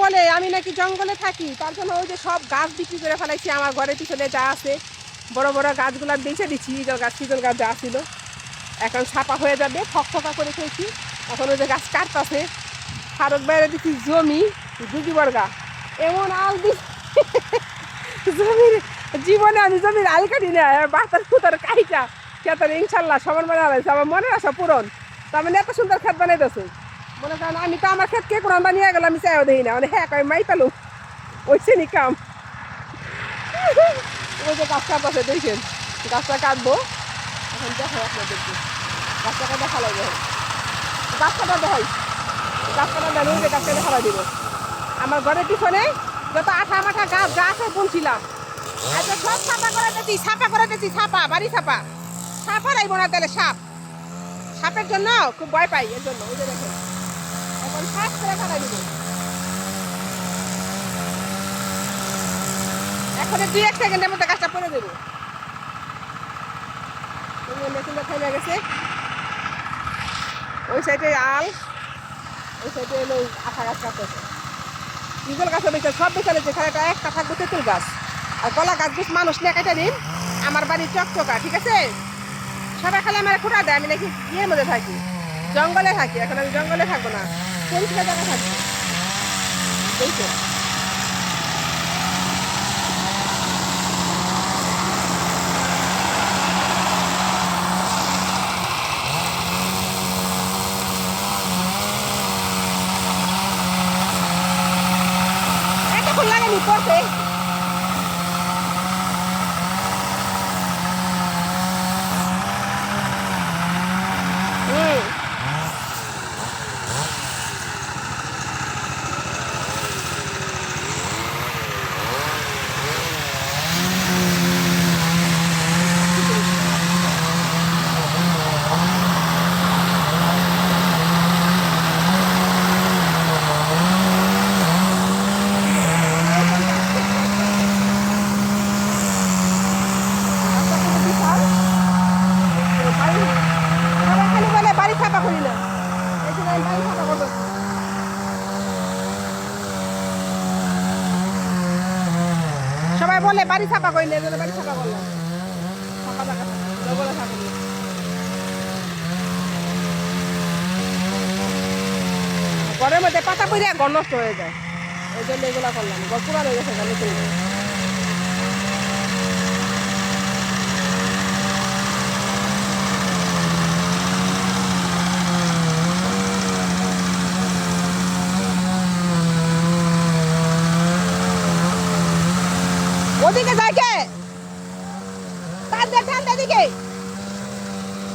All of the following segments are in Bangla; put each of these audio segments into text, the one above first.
বলে আমি নাকি জঙ্গলে থাকি, তার জন্য ওই যে সব গাছ বিক্রি করে ফেলাইছি। আমার ঘরের পিছনে যা আছে বড় বড় গাছগুলো বেঁচে দিচ্ছি, ইজল গাছ ফিজল গাছ যা ছিল, এখন ছাপা হয়ে যাবে, ফকফকা করে খেয়েছি। এখন ওই যে গাছ কাটতেছে। ফারুক বাইরে দিচ্ছি জমি 2 বিঘা, এমন আল দি জমির, জীবনে আমি জমির আল কাটি না, বাতার ফুতার কাইটা খেতের ইনশাল্লাহ সবার মনে হারাইছে। আমার মনের আশা পূরণ। তার মানে এত সুন্দর ক্ষেত বানাইতেছে, মনে করেন আমি তো আমার ক্ষেত কে কোরআন বানিয়ে গেল, আমি চাইও দেখি না, মানে হ্যাঁ আমি মাই পেলো ওইছে নি কাম। ওই যে গাছ কাটছে দেখছেন, গাছটা কাটবো এখন, দেখো আপনাদেরকে গাছটা কাটা ফালাই দেয়, গাছ কাটা দেয়, গাছ কাটা দেয়, ওই যে গাছ কাটা ফালাই দিব। আমার ঘরের পিছনে যত আঠা মাঠা গাছ যা আছে বুনছিলাম, আচ্ছা সব ছাপা করে দিচ্ছি, ছাপা করে দিচ্ছি, ছাপা বাড়ি ছাপা, সাপ হারাইব না তাহলে সাপ, সাপের জন্য খুব ভয় পাই, এর জন্য ওই যে দেখেন এখন ফাঁস করে ফালাই দিব। এখন 2-1 সেকেন্ডের মধ্যে গাছটা পরে দেবো। মেশিনটা থেমে গেছে, ওই সাইডে আল, ওই সাইডে এলো আঠা গাছ কাটতেছে, ইগল গাছও বেঁচে সব বেঁচে লেগেছে, খালি একটা থাকবে তেঁতুল গাছ আর কলা গাছ বেশ মানুষ নিয়ে কেটে নিন। আমার বাড়ি চকচকা, ঠিক আছে? সবাই খালি আমার খোঁড়া দেয়, আমি নাকি ইয়ের মধ্যে থাকি, জঙ্গলে থাকি। এখন আমি জঙ্গলে থাকবো না, পরিষ্কার জায়গায় থাকবো। দেখো এতক্ষণ লাগেনি পড়তে। সবাই বলে বাড়ি ছাপা করি না, বাড়ি ছাপা করলাম, ফাঁকা জায়গা জঙ্গলে থাকুন না। ঘরের মধ্যে পাতা পড়ে ঘর নষ্ট হয়ে যায়, এই জন্য এগুলা করলাম, ঘর পুরানো হয়ে গেছে নতুন। ওদিকে যায় কে? টান দে দিকে,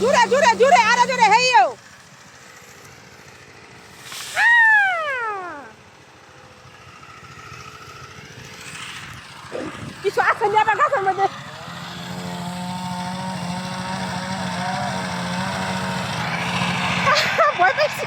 জুড়ে জুড়ে জুড়ে আরো জুড়ে হেইও। কিছু আছে নি আবার গাছের মধ্যে? ভয় পাইছি।